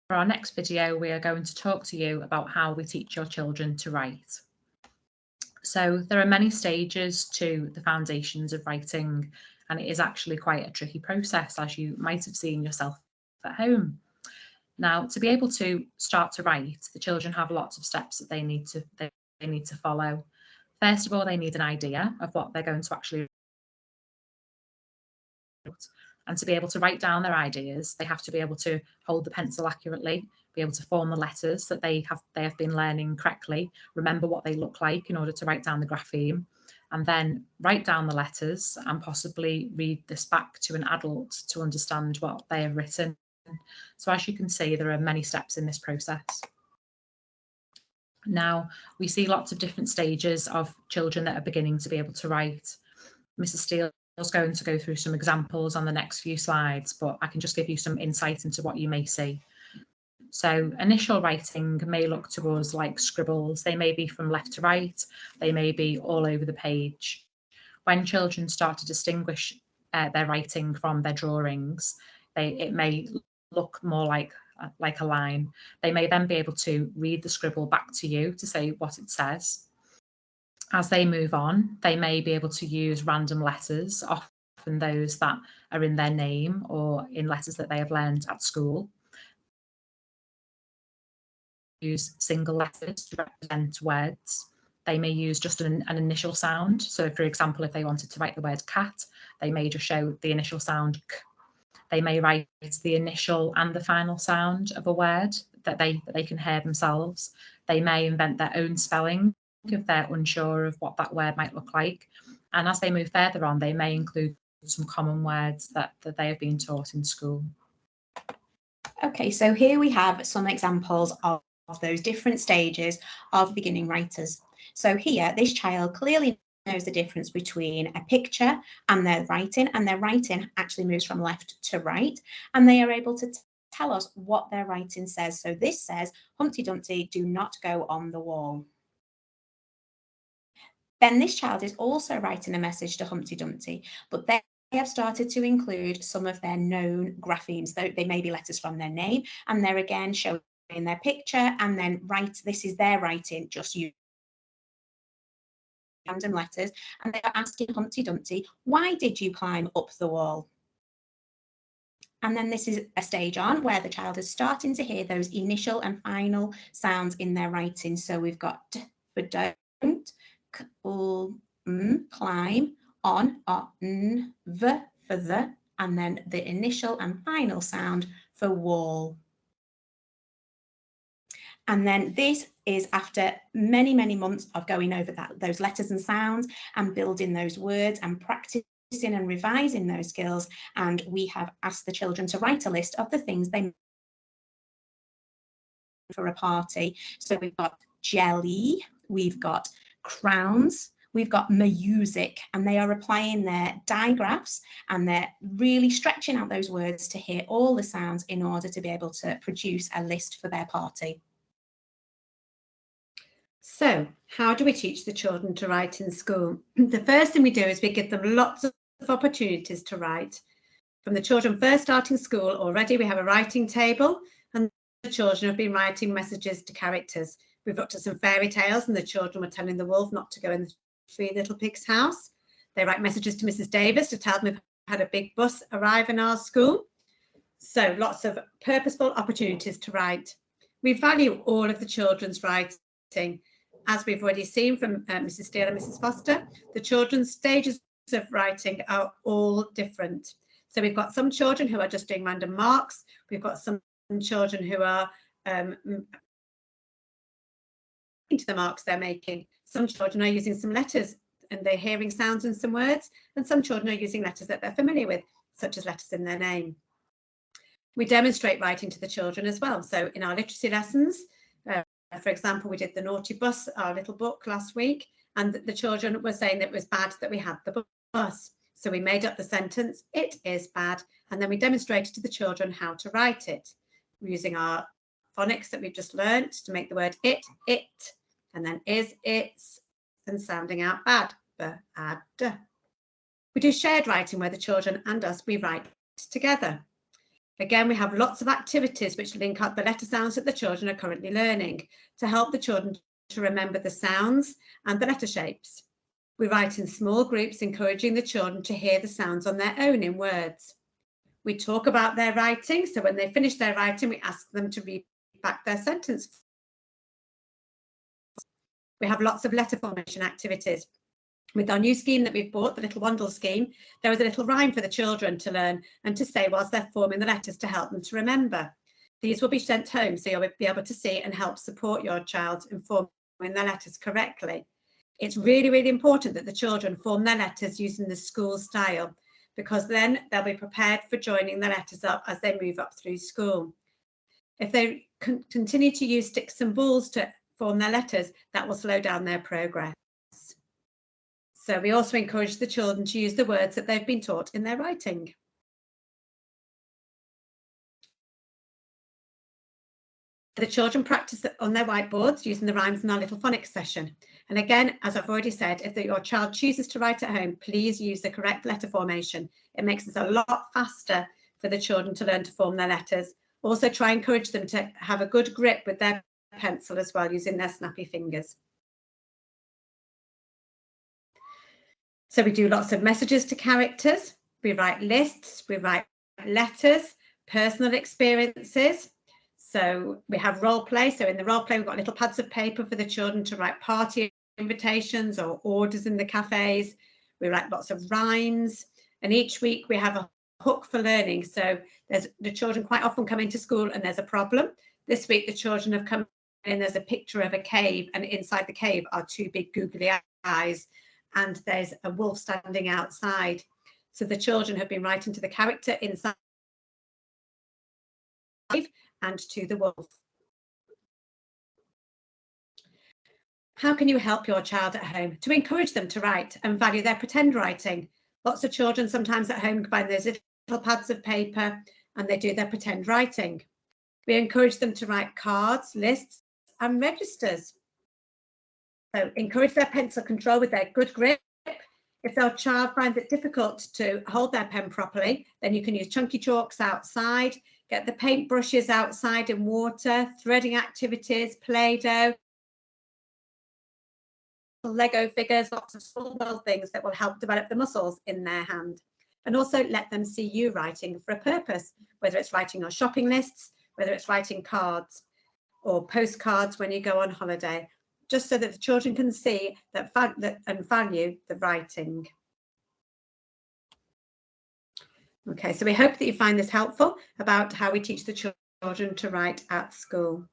for our next video, we are going to talk to you about how we teach your children to write. So there are many stages to the foundations of writing, and it is actually quite a tricky process, as you might have seen yourself at home. Now, to be able to start to write, the children have lots of steps that they need to follow. First of all, they need an idea of what they're going to actually write. And to be able to write down their ideas, they have to be able to hold the pencil accurately, be able to form the letters that they have been learning correctly, remember what they look like in order to write down the grapheme, and then write down the letters and possibly read this back to an adult to understand what they have written. So as you can see, there are many steps in this process. Now, we see lots of different stages of children that are beginning to be able to write. Mrs. Steele is going to go through some examples on the next few slides, but I can just give you some insight into what you may see. So initial writing may look to us like scribbles. They may be from left to right. They may be all over the page. When children start to distinguish their writing from their drawings, it may look more like a line. They may then be able to read the scribble back to you to say what it says. As they move on, they may be able to use random letters, often those that are in their name or in letters that they have learned at school. Use single letters to represent words. They may use just an initial sound. So, for example, if they wanted to write the word cat, they may just show the initial sound k. They may write the initial and the final sound of a word that they can hear themselves. They may invent their own spelling if they're unsure of what that word might look like. And as they move further on, they may include some common words that they have been taught in school. Okay, so here we have some examples of those different stages of beginning writers. So here, this child clearly knows the difference between a picture and their writing actually moves from left to right, and they are able to tell us what their writing says. So this says, Humpty Dumpty, do not go on the wall. Then this child is also writing a message to Humpty Dumpty, but they have started to include some of their known graphemes. They may be letters from their name, and they're again showing their picture, and then this is their writing, just using random letters, and they are asking Humpty Dumpty, why did you climb up the wall? And then this is a stage on where the child is starting to hear those initial and final sounds in their writing. So we've got d for don't, climb, on, n, v for the, and then the initial and final sound for wall. And then this is after many, many months of going over those letters and sounds and building those words and practicing and revising those skills. And we have asked the children to write a list of the things they for a party. So we've got jelly, we've got crowns, we've got music, and they are applying their digraphs and they're really stretching out those words to hear all the sounds in order to be able to produce a list for their party. So how do we teach the children to write in school? The first thing we do is we give them lots of opportunities to write. From the children first starting school, already we have a writing table, and the children have been writing messages to characters. We've looked at some fairy tales, and the children were telling the wolf not to go in the 3 little pigs' house. They write messages to Mrs. Davis to tell them we've had a big bus arrive in our school. So lots of purposeful opportunities to write. We value all of the children's writing. As we've already seen from Mrs. Steele and Mrs. Foster, the children's stages of writing are all different. So we've got some children who are just doing random marks. We've got some children who are into the marks they're making. Some children are using some letters and they're hearing sounds and some words, and some children are using letters that they're familiar with, such as letters in their name. We demonstrate writing to the children as well. So in our literacy lessons, for example, we did the Naughty Bus, our little book last week, and the children were saying that it was bad that we had the bus. So we made up the sentence, it is bad, and then we demonstrated to the children how to write it using our phonics that we've just learnt to make the word it, and then is, it's, and sounding out bad, bad. We do shared writing where the children and us, we write together. Again, we have lots of activities which link up the letter sounds that the children are currently learning to help the children to remember the sounds and the letter shapes. We write in small groups, encouraging the children to hear the sounds on their own in words. We talk about their writing, so when they finish their writing, we ask them to read back their sentence. We have lots of letter formation activities. With our new scheme that we've bought, the Little Wandle scheme, there was a little rhyme for the children to learn and to say whilst they're forming the letters to help them to remember. These will be sent home, so you'll be able to see and help support your child in forming their letters correctly. It's really, really important that the children form their letters using the school style, because then they'll be prepared for joining the letters up as they move up through school. If they continue to use sticks and balls to form their letters, that will slow down their progress. So we also encourage the children to use the words that they've been taught in their writing. The children practice on their whiteboards using the rhymes in our little phonics session. And again, as I've already said, if your child chooses to write at home, please use the correct letter formation. It makes it a lot faster for the children to learn to form their letters. Also try and encourage them to have a good grip with their pencil as well, using their snappy fingers. So we do lots of messages to characters. We write lists, we write letters, personal experiences. So we have role play. So in the role play, we've got little pads of paper for the children to write party invitations or orders in the cafes. We write lots of rhymes. And each week we have a hook for learning. So the children quite often come into school and there's a problem. This week, the children have come in, there's a picture of a cave, and inside the cave are two big googly eyes, and there's a wolf standing outside. So the children have been writing to the character inside and to the wolf. How can you help your child at home? To encourage them to write and value their pretend writing. Lots of children sometimes at home find those little pads of paper and they do their pretend writing. We encourage them to write cards, lists, and registers. So encourage their pencil control with their good grip. If their child finds it difficult to hold their pen properly, then you can use chunky chalks outside, get the paint brushes outside in water, threading activities, Play-Doh, Lego figures, lots of small little things that will help develop the muscles in their hand. And also let them see you writing for a purpose, whether it's writing on shopping lists, whether it's writing cards or postcards when you go on holiday, just so that the children can see that and value the writing. Okay, so we hope that you find this helpful about how we teach the children to write at school.